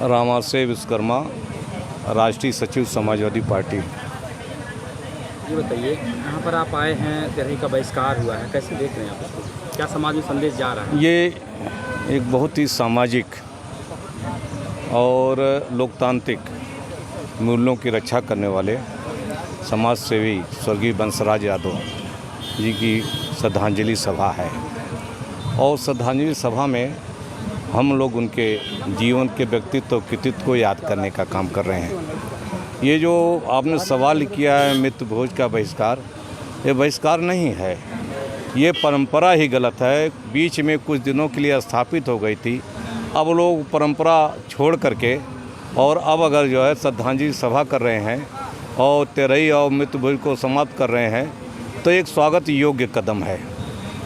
रामाशय विश्वकर्मा, राष्ट्रीय सचिव समाजवादी पार्टी। ये बताइए, यहाँ पर आप आए हैं, तेरहवीं का बहिष्कार हुआ है, कैसे देख रहे हैं आप इसको? क्या समाज में संदेश जा रहा है? ये एक बहुत ही सामाजिक और लोकतांत्रिक मूल्यों की रक्षा करने वाले समाज सेवी स्वर्गीय वंशराज यादव जी की श्रद्धांजलि सभा है। और श्रद्धांजलि सभा में हम लोग उनके जीवन के व्यक्तित्व कृतित्व को याद करने का काम कर रहे हैं। ये जो आपने सवाल किया है मित्र भोज का बहिष्कार, ये बहिष्कार नहीं है, ये परंपरा ही गलत है। बीच में कुछ दिनों के लिए स्थापित हो गई थी, अब लोग परंपरा छोड़ करके और अब अगर जो है श्रद्धांजलि सभा कर रहे हैं और तेरही और मित्र भोज को समाप्त कर रहे हैं, तो एक स्वागत योग्य कदम है।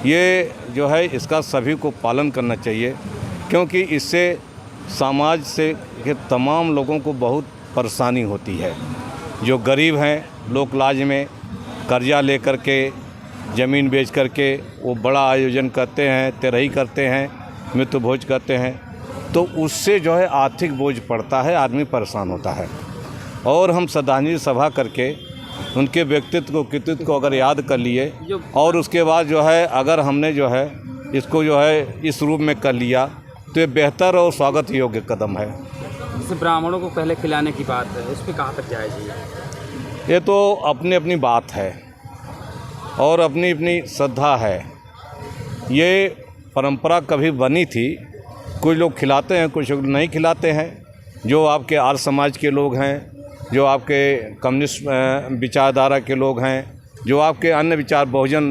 ये जो है इसका सभी को पालन करना चाहिए, क्योंकि इससे समाज से के तमाम लोगों को बहुत परेशानी होती है। जो गरीब हैं, लोक लाज में कर्जा लेकर के ज़मीन बेच करके वो बड़ा आयोजन करते हैं, तेरही करते हैं, मित्र भोज करते हैं, तो उससे जो है आर्थिक बोझ पड़ता है, आदमी परेशान होता है। और हम श्रद्धांजलि सभा करके उनके व्यक्तित्व को कृतित्व को अगर याद कर लिए और उसके बाद जो है अगर हमने जो है इसको जो है इस रूप में कर लिया, तो ये बेहतर और स्वागत योग्य कदम है। जैसे ब्राह्मणों को पहले खिलाने की बात है, उस पर कहाँ तक जाएगी? ये तो अपनी अपनी बात है और अपनी अपनी श्रद्धा है। ये परंपरा कभी बनी थी, कुछ लोग खिलाते हैं, कुछ लोग नहीं खिलाते हैं। जो आपके आर्य समाज के लोग हैं, जो आपके कम्युनिस्ट विचारधारा के लोग हैं, जो आपके अन्य विचार बहुजन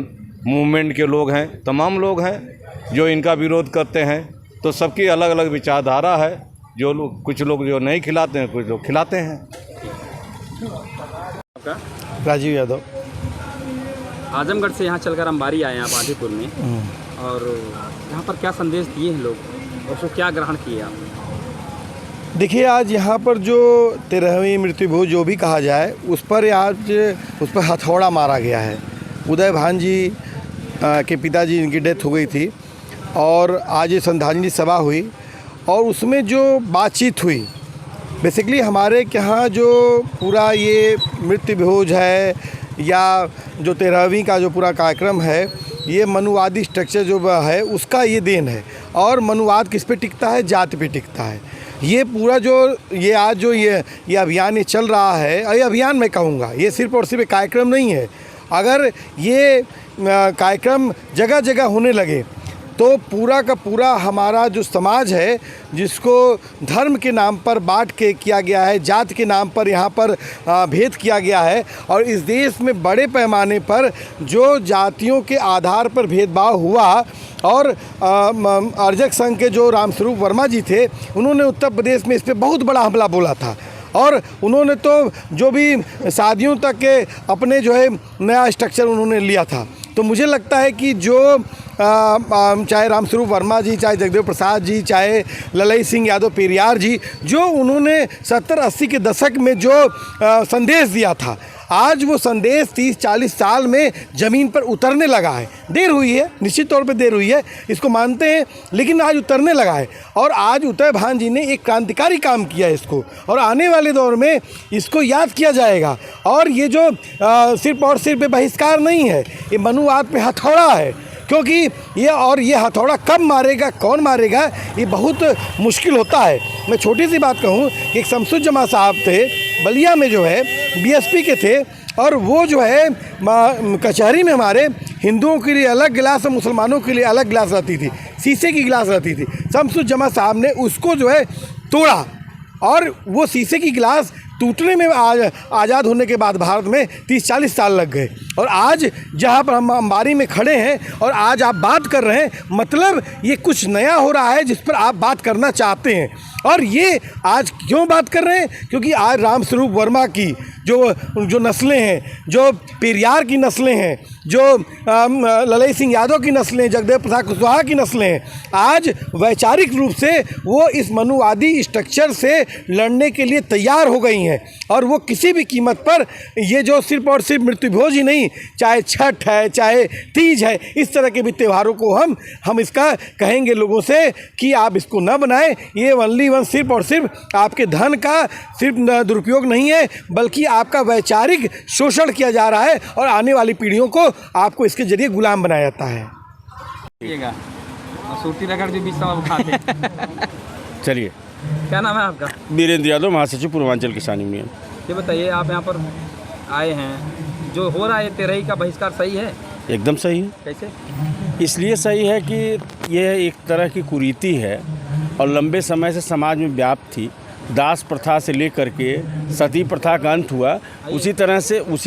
मूवमेंट के लोग हैं, तमाम लोग हैं जो इनका विरोध करते हैं। तो सबकी अलग अलग विचारधारा है। जो लोग, कुछ लोग जो नहीं खिलाते हैं, कुछ लोग खिलाते हैं। आपका? राजीव यादव। आजमगढ़ से यहाँ चलकर अंबारी आए हैं आप आदिपुर में, और यहाँ पर क्या संदेश दिए हैं लोग और उसको क्या ग्रहण किए आप? देखिए, आज यहाँ पर जो 13वीं मृत्यु भोज जो भी कहा जाए, उस पर हथौड़ा मारा गया है। उदय भान जी के पिताजी, इनकी डेथ हो गई थी और आज ये श्रद्धांजलि सभा हुई और उसमें जो बातचीत हुई, बेसिकली हमारे यहाँ जो पूरा ये मृत्यु भोज है या जो 13वीं का जो पूरा कार्यक्रम है, ये मनुवादी स्ट्रक्चर जो है उसका ये देन है। और मनुवाद किस पे टिकता है? जाति पे टिकता है। ये पूरा जो ये आज जो ये अभियान ये चल रहा है, ये अभियान मैं कहूँगा, ये सिर्फ और सिर्फ एक कार्यक्रम नहीं है। अगर ये कार्यक्रम जगह जगह होने लगे तो पूरा का पूरा हमारा जो समाज है, जिसको धर्म के नाम पर बांट के किया गया है, जात के नाम पर यहाँ पर भेद किया गया है, और इस देश में बड़े पैमाने पर जो जातियों के आधार पर भेदभाव हुआ, और अर्जक संघ के जो रामस्वरूप वर्मा जी थे, उन्होंने उत्तर प्रदेश में इस पर बहुत बड़ा हमला बोला था। और उन्होंने तो जो भी शादियों तक के अपने जो है नया स्ट्रक्चर उन्होंने लिया था। तो मुझे लगता है कि जो चाहे रामस्वरूप वर्मा जी, चाहे जगदेव प्रसाद जी, चाहे ललई सिंह यादव पेरियार जी, जो उन्होंने 70-80 के दशक में जो संदेश दिया था, आज वो संदेश 30-40 साल में ज़मीन पर उतरने लगा है। देर हुई है, निश्चित तौर पे देर हुई है, इसको मानते हैं, लेकिन आज उतरने लगा है। और आज उदय भान जी ने एक क्रांतिकारी काम किया है इसको, और आने वाले दौर में इसको याद किया जाएगा। और ये जो सिर्फ और सिर्फ बहिष्कार नहीं है, ये मनुवाद पे हथौड़ा है, क्योंकि ये हथौड़ा कब मारेगा, कौन मारेगा, ये बहुत मुश्किल होता है। मैं छोटी सी बात कहूँ कि एक शमसुज्जमा साहब थे बलिया में, जो है बीएसपी के थे, और वो जो है कचहरी में हमारे हिंदुओं के लिए अलग गिलास और मुसलमानों के लिए अलग गिलास रहती थी, शीशे की गिलास रहती थी। शमसुज्जमा साहब ने उसको जो है तोड़ा, और वो शीशे की गिलास टूटने में आज़ाद होने के बाद भारत में 30-40 साल लग गए। और आज जहाँ पर हम अंबारी में खड़े हैं और आज आप बात कर रहे हैं, मतलब ये कुछ नया हो रहा है जिस पर आप बात करना चाहते हैं। और ये आज क्यों बात कर रहे हैं? क्योंकि आज रामस्वरूप वर्मा की जो नस्लें हैं, जो पेरियार की नस्लें हैं, जो ललई सिंह यादव की नस्लें, जगदेव प्रसाद कुशवाहा की नस्लें, आज वैचारिक रूप से वो इस मनुवादी स्ट्रक्चर से लड़ने के लिए तैयार हो गई हैं। और वो किसी भी कीमत पर ये जो सिर्फ और सिर्फ मृत्युभोज ही नहीं, चाहे छठ है, चाहे तीज है, इस तरह के भी त्योहारों को हम इसका कहेंगे लोगों से कि आप इसको न बनाएं। ये ओनली वन सिर्फ और सिर्फ आपके धन का सिर्फ दुरुपयोग नहीं है, बल्कि आपका वैचारिक शोषण किया जा रहा है और आने वाली पीढ़ियों को आपको इसके जरिए गुलाम बनाया जाता है। और सूती रगड़ जो बीच सब खाते हैं। चलिए, क्या नाम है आपका? वीरेंद्र यादव, महासचिव पूर्वांचल किसान यूनियन। ये बताइए, आप यहाँ पर आए हैं, जो हो रहा है तेरही का बहिष्कार सही है? एकदम सही है। कैसे? इसलिए सही है कि यह एक तरह की कुरीति है और लंबे समय से समाज में व्याप्त थी। दास प्रथा से लेकर के सती प्रथा का अंत हुआ, उसी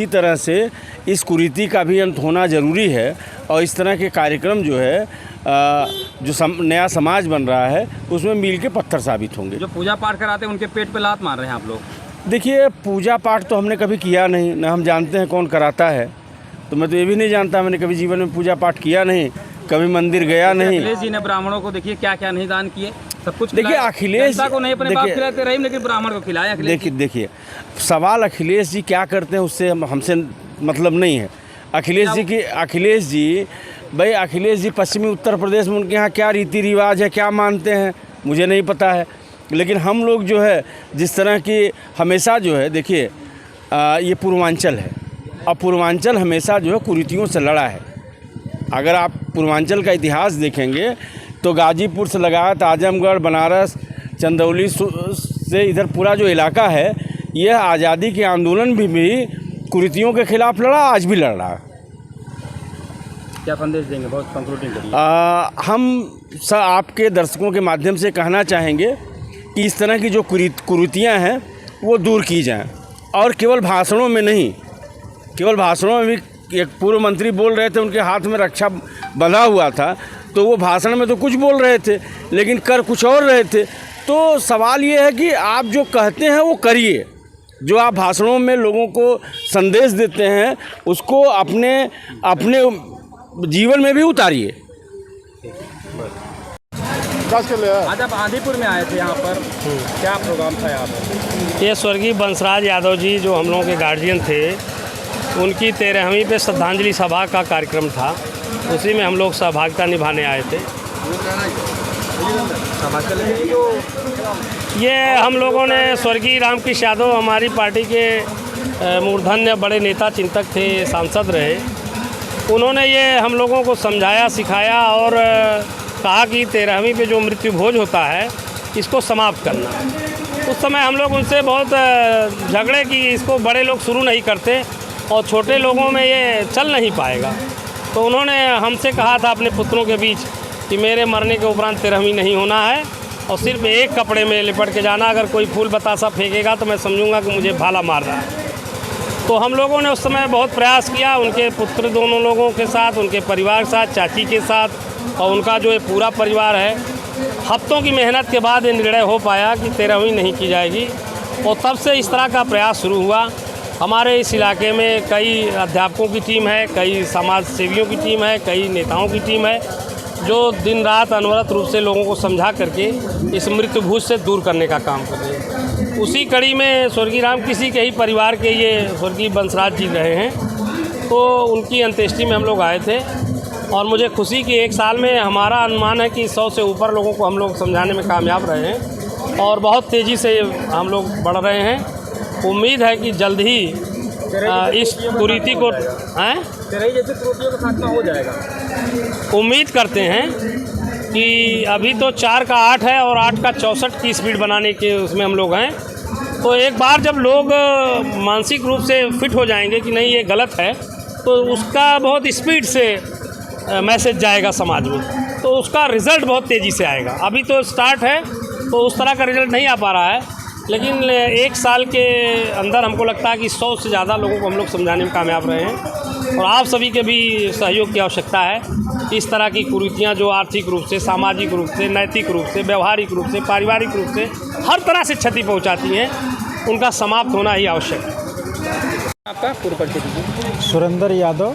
तरह से इस कुरीति का भी अंत होना ज़रूरी है। और इस तरह के कार्यक्रम जो है नया समाज बन रहा है, उसमें मील के पत्थर साबित होंगे। जो पूजा पाठ कराते हैं उनके पेट पे लात मार रहे हैं आप लोग। देखिए, पूजा पाठ तो हमने कभी किया नहीं, ना हम जानते हैं कौन कराता है। तो मैं तो ये भी नहीं जानता, मैंने कभी जीवन में पूजा पाठ किया नहीं, कभी मंदिर गया नहीं। अखिलेश जी ने ब्राह्मणों को देखिए क्या क्या नहीं दान किए, सब कुछ देखिए अखिलेश को नहीं अपने बाप खिलाते रहे, लेकिन ब्राह्मण को खिलाया। देखिए सवाल अखिलेश जी क्या करते हैं उससे हमसे मतलब नहीं है। अखिलेश जी पश्चिमी उत्तर प्रदेश में उनके यहाँ क्या रीति रिवाज है, क्या मानते हैं, मुझे नहीं पता है। लेकिन हम लोग जो है जिस तरह की हमेशा जो है, देखिए ये पूर्वांचल है और पूर्वांचल हमेशा जो है कुरीतियों से लड़ा है। अगर आप पूर्वांचल का इतिहास देखेंगे तो गाजीपुर से लगात आजमगढ़, बनारस, चंदौली से इधर पूरा जो इलाका है, यह आज़ादी के आंदोलन भी कुरीतियों के खिलाफ लड़ा, आज भी लड़ रहा है। क्या संदेश देंगे? बहुत कंक्लूडिंग करिए। हम आपके दर्शकों के माध्यम से कहना चाहेंगे कि इस तरह की जो कुरीतियाँ हैं वो दूर की जाएं, और केवल भाषणों में नहीं, केवल भाषणों में भी एक पूर्व मंत्री बोल रहे थे, उनके हाथ में रक्षा बंधा हुआ था, तो वो भाषण में तो कुछ बोल रहे थे लेकिन कर कुछ और रहे थे। तो सवाल ये है कि आप जो कहते हैं वो करिए, जो आप भाषणों में लोगों को संदेश देते हैं उसको अपने जीवन में भी उतारिए। आज आप आदिपुर में आए थे, यहाँ पर क्या प्रोग्राम था यहाँ पर? ये स्वर्गीय बंसराज यादव जी जो हम लोगों के गार्जियन थे, उनकी 13वीं पे श्रद्धांजलि सभा का कार्यक्रम था, उसी में हम लोग सहभागिता निभाने आए थे। ये हम लोगों ने स्वर्गीय रामकृष्ण यादव हमारी पार्टी के मूर्धन्य बड़े नेता चिंतक थे, सांसद रहे। उन्होंने ये हम लोगों को समझाया, सिखाया और कहा कि 13वीं पे जो मृत्यु भोज होता है इसको समाप्त करना। उस समय हम लोग उनसे बहुत झगड़े कि इसको बड़े लोग शुरू नहीं करते और छोटे लोगों में ये चल नहीं पाएगा। तो उन्होंने हमसे कहा था अपने पुत्रों के बीच कि मेरे मरने के उपरांत 13वीं नहीं होना है और सिर्फ एक कपड़े में लिपट के जाना, अगर कोई फूल बतासा फेंकेगा तो मैं समझूंगा कि मुझे भाला मार रहा है। तो हम लोगों ने उस समय बहुत प्रयास किया, उनके पुत्र दोनों लोगों के साथ, उनके परिवार के साथ, चाची के साथ और उनका जो ये पूरा परिवार है। हफ्तों की मेहनत के बाद ये निर्णय हो पाया कि 13वीं नहीं की जाएगी और तब से इस तरह का प्रयास शुरू हुआ। हमारे इस इलाके में कई अध्यापकों की टीम है, कई समाज सेवियों की टीम है, कई नेताओं की टीम है जो दिन रात अनवरत रूप से लोगों को समझा करके इस मृत्यु भूज से दूर करने का काम कर रहे हैं। उसी कड़ी में स्वर्गीय रामकृष्ण के ही परिवार के ये स्वर्गीय बंसराज जी रहे हैं, तो उनकी अंत्येष्टि में हम लोग आए थे और मुझे खुशी कि एक साल में हमारा अनुमान है कि 100 से ऊपर लोगों को हम लोग समझाने में कामयाब रहे हैं और बहुत तेज़ी से हम लोग बढ़ रहे हैं। उम्मीद है कि जल्द ही इस कुरीति को जैसे त्रुटियों का खात्मा हो जाएगा। उम्मीद करते हैं कि अभी तो 4 का 8 है और 8 का 64 की स्पीड बनाने के उसमें हम लोग हैं। तो एक बार जब लोग मानसिक रूप से फिट हो जाएंगे कि नहीं ये गलत है, तो उसका बहुत स्पीड से मैसेज जाएगा समाज में, तो उसका रिज़ल्ट बहुत तेज़ी से आएगा। अभी तो स्टार्ट है तो उस तरह का रिज़ल्ट नहीं आ पा रहा है, लेकिन एक साल के अंदर हमको लगता है कि 100 से ज़्यादा लोगों को हम लोग समझाने में कामयाब रहे हैं और आप सभी के भी सहयोग की आवश्यकता है। इस तरह की कुरीतियाँ जो आर्थिक रूप से, सामाजिक रूप से, नैतिक रूप से, व्यवहारिक रूप से, पारिवारिक रूप से हर तरह से क्षति पहुँचाती हैं, उनका समाप्त होना ही आवश्यक है। आपका पूर्व परिचय दीजिए। सुरेंद्र यादव,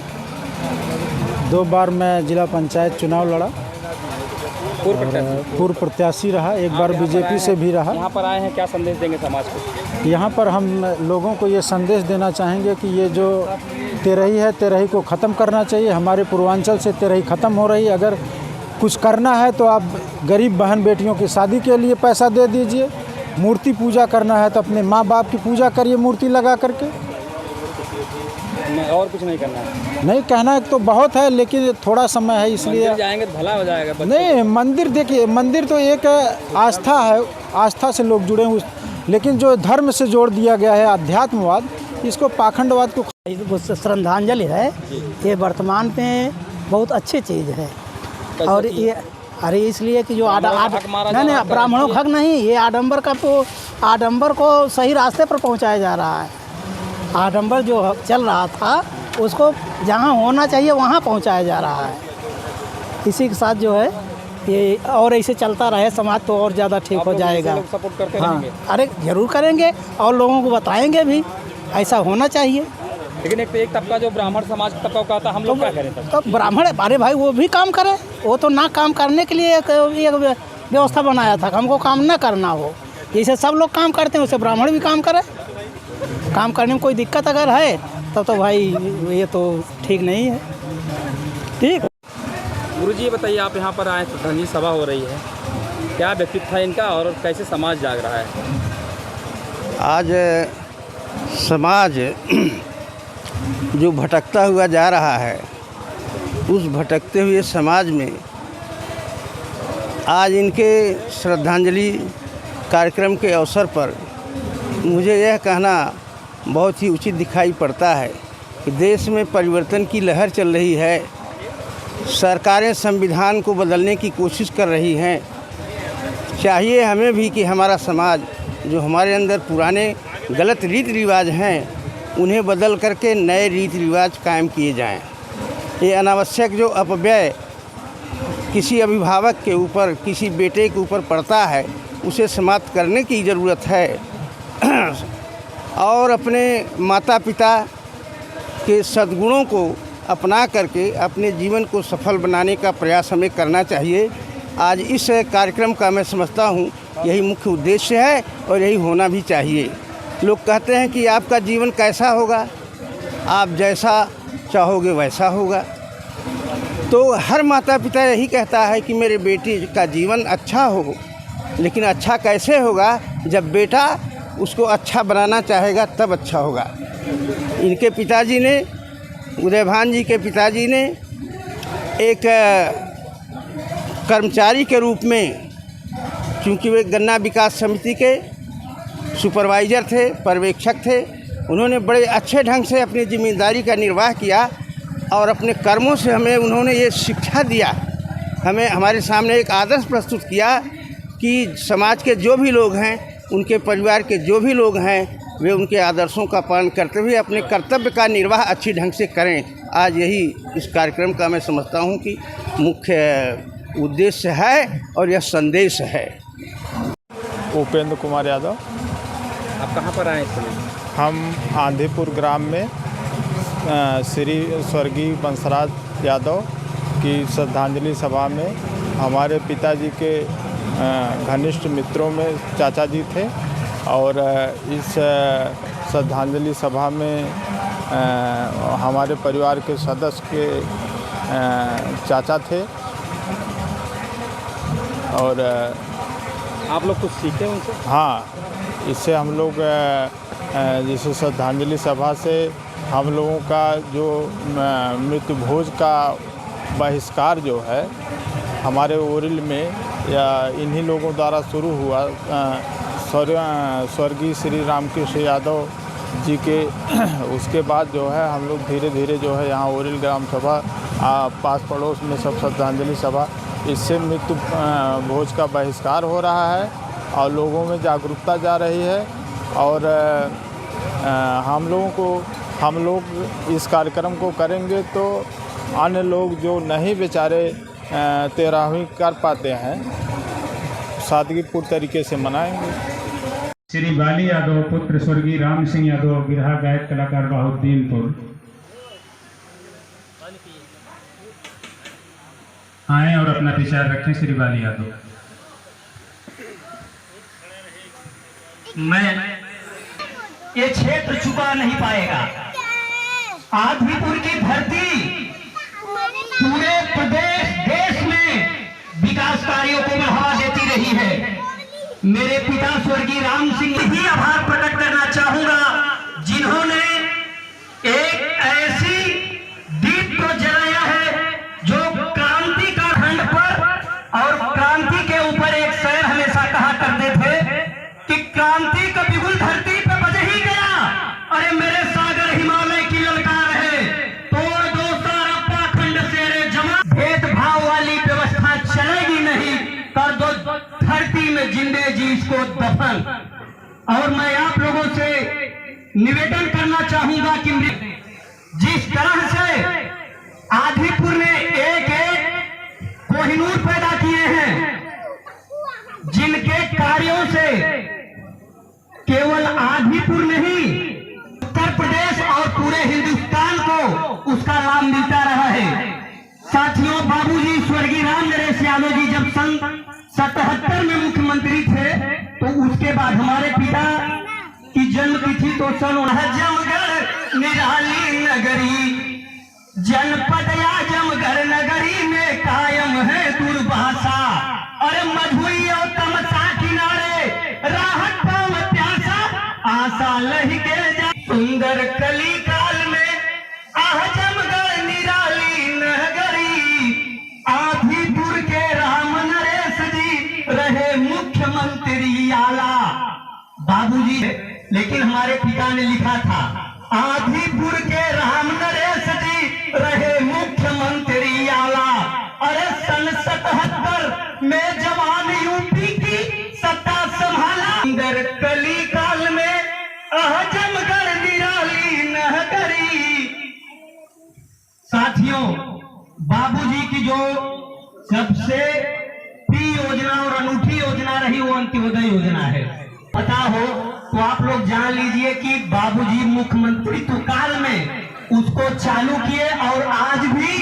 2 बार मैं जिला पंचायत चुनाव लड़ा, पूर्व प्रत्याशी रहा, एक बार बीजेपी से भी रहा। यहाँ पर आए हैं, क्या संदेश देंगे समाज को? यहाँ पर हम लोगों को ये संदेश देना चाहेंगे कि ये जो तेरही है, तेरही को ख़त्म करना चाहिए। हमारे पूर्वांचल से तेरही ख़त्म हो रही है। अगर कुछ करना है तो आप गरीब बहन बेटियों की शादी के लिए पैसा दे दीजिए। मूर्ति पूजा करना है तो अपने माँ बाप की पूजा करिए मूर्ति लगा करके। और कुछ नहीं करना है? नहीं, कहना है तो बहुत है, लेकिन थोड़ा समय है, इसलिए मंदिर जाएंगे तो भला हो जाएगा। नहीं, मंदिर देखिए, मंदिर तो एक आस्था है, आस्था से लोग जुड़े हुए, लेकिन जो धर्म से जोड़ दिया गया है अध्यात्मवाद, इसको पाखंडवाद को श्रद्धांजलि है। ये वर्तमान में बहुत अच्छी चीज़ है। और ये अरे इसलिए कि जो नहीं, ब्राह्मणों का हक नहीं, ये आडंबर का तो आडंबर को सही रास्ते पर पहुंचाया जा रहा है। आडंबर जो चल रहा था उसको जहां होना चाहिए वहां पहुंचाया जा रहा है। इसी के साथ जो है ये और ऐसे चलता रहे समाज तो और ज़्यादा ठीक हो जाएगा। लोग सपोर्ट करते हाँ, रहेंगे? अरे जरूर करेंगे और लोगों को बताएंगे भी ऐसा होना चाहिए। लेकिन एक तबका जो ब्राह्मण समाज का तबका कहता है, हम लोग क्या करें तब? तो ब्राह्मण, अरे भाई वो भी काम करे, वो तो ना काम करने के लिए एक व्यवस्था बनाया था, हमको काम ना करना हो। जैसे सब लोग काम करते हैं वैसे ब्राह्मण भी काम करे। काम करने में कोई दिक्कत अगर है तब तो भाई ये तो ठीक नहीं है। ठीक गुरुजी, ये बताइए, आप यहाँ पर आए, श्रद्धांजलि सभा हो रही है, क्या व्यक्तित्व है इनका और कैसे समाज जाग रहा है? आज समाज जो भटकता हुआ जा रहा है, उस भटकते हुए समाज में आज इनके श्रद्धांजलि कार्यक्रम के अवसर पर मुझे यह कहना बहुत ही उचित दिखाई पड़ता है कि देश में परिवर्तन की लहर चल रही है। सरकारें संविधान को बदलने की कोशिश कर रही हैं। चाहिए हमें भी कि हमारा समाज, जो हमारे अंदर पुराने गलत रीति रिवाज हैं, उन्हें बदल करके नए रीति रिवाज कायम किए जाएं। ये अनावश्यक जो अपव्यय किसी अभिभावक के ऊपर, किसी बेटे के ऊपर पड़ता है, उसे समाप्त करने की ज़रूरत है। और अपने माता पिता के सद्गुणों को अपना करके अपने जीवन को सफल बनाने का प्रयास हमें करना चाहिए। आज इस कार्यक्रम का मैं समझता हूँ यही मुख्य उद्देश्य है और यही होना भी चाहिए। लोग कहते हैं कि आपका जीवन कैसा होगा, आप जैसा चाहोगे वैसा होगा। तो हर माता पिता यही कहता है कि मेरे बेटे का जीवन अच्छा हो, लेकिन अच्छा कैसे होगा? जब बेटा उसको अच्छा बनाना चाहेगा तब अच्छा होगा। इनके पिताजी ने, उदयभान जी के पिताजी ने एक कर्मचारी के रूप में, क्योंकि वे गन्ना विकास समिति के सुपरवाइज़र थे, पर्यवेक्षक थे, उन्होंने बड़े अच्छे ढंग से अपनी जिम्मेदारी का निर्वाह किया और अपने कर्मों से हमें उन्होंने ये शिक्षा दिया, हमें हमारे सामने एक आदर्श प्रस्तुत किया कि समाज के जो भी लोग हैं, उनके परिवार के जो भी लोग हैं, वे उनके आदर्शों का पालन करते हुए अपने कर्तव्य का निर्वाह अच्छी ढंग से करें। आज यही इस कार्यक्रम का मैं समझता हूँ कि मुख्य उद्देश्य है और यह संदेश है। उपेंद्र कुमार यादव। आप कहाँ पर आए इस समय? हम आंधीपुर ग्राम में श्री स्वर्गीय बंसराज यादव की श्रद्धांजलि सभा में हमारे पिताजी के घनिष्ठ मित्रों में चाचा जी थे और इस श्रद्धांजलि सभा में हमारे परिवार के सदस्य के चाचा थे और आप लोग कुछ सीखे उनसे? हाँ, इससे हम लोग जैसे श्रद्धांजलि सभा से हम लोगों का जो मृत्यु भोज का बहिष्कार जो है हमारे ओरिल में या इन्हीं लोगों द्वारा शुरू हुआ। स्वर्गीय श्री रामकृष्ण यादव जी के उसके बाद जो है हम लोग धीरे धीरे जो है यहाँ ओरिल ग्राम सभा पास पड़ोस में सब श्रद्धांजलि सभा, इससे मृत्यु भोज का बहिष्कार हो रहा है और लोगों में जागरूकता जा रही है। और हम लोग इस कार्यक्रम को करेंगे तो अन्य लोग जो नहीं बेचारे तेरहवीं कर पाते हैं, सादगीपूर्ण तरीके से मनाएंगे। श्री बाली यादव पुत्र स्वर्गीय राम सिंह यादव, बिरहा गायक कलाकार, बहाउद्दीनपुर। आएँ और अपना विचार रखें। श्री बाली यादव। मैं ये क्षेत्र चुका नहीं पाएगा। आदमीपुर की धरती पूरे प्रदेश देश में विकास कार्यों को बढ़ावा देती रही है। मेरे पिता स्वर्गीय राम सिंह ही आभार प्रकट करना चाहूंगा, जिन्होंने एक ऐसी दीप को जलाया है जो क्रांति का खंड पर, और क्रांति के ऊपर एक शेर हमेशा कहा करते थे कि क्रांति का बिगुल धरती पे बज ही गया। अरे मेरे सागर हिमालय की ललकार है, तोड़ दो सारा पाखंड शेरे जमा, भेदभाव वाली व्यवस्था चलेगी नहीं, कर दो धरती में जिंदे जी इसको दफन। और मैं आप लोगों से निवेदन करना चाहूंगा कि जिस तरह से आदिपुर ने एक कोहिनूर पैदा किए हैं, जिनके कार्यों से केवल आदिपुर नहीं उत्तर प्रदेश और पूरे हिंदुस्तान को उसका लाभ मिलता रहा है। साथियों, बाबूजी स्वर्गीय राम नरेश यादव जी जब सन 77 में मुख्यमंत्री थे, तो उसके बाद हमारे पिता की जन्म तिथि तो सन आजमगढ़ निराली नगरी, जनपद आजमगढ़ नगरी में कायम है दुर्भाषा। अरे मधुई और तमसा किनारे राहत पाव प्यासा, आशा लहके जा सुंदर कली काल में आजमगढ़ निराली नगरी। आदिपुर के राम नरेश जी रहे मुख्यमंत्री आला। बाबूजी, लेकिन हमारे पिता ने लिखा था आदिपुर के राम नरेश जी रहे मुख्यमंत्री आला। अरे सन 77 में जवान यूपी की सत्ता संभाला, सुंदर कली काल में आजमगढ़ निराली नगरी। साथियों, बाबूजी की जो सबसे प्रिय योजना और अनूठी योजना रही वो अंत्योदय योजना है। पता हो तो आप लोग जान लीजिए कि बाबूजी मुख्यमंत्रित्व काल में उसको चालू किए, और आज भी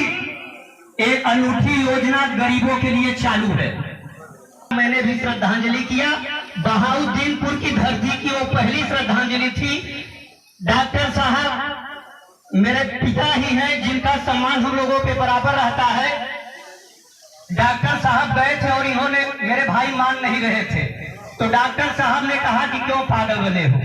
एक अनूठी योजना गरीबों के लिए चालू है। मैंने भी श्रद्धांजलि किया। बहाउद्दीनपुर की धरती की वो पहली श्रद्धांजलि थी। डॉक्टर साहब मेरे पिता ही हैं, जिनका सम्मान हम लोगों के बराबर रहता है। डॉक्टर साहब गए थे और इन्होंने, मेरे भाई मान नहीं रहे थे, तो डॉक्टर साहब ने कहा कि क्यों पागल बने हो,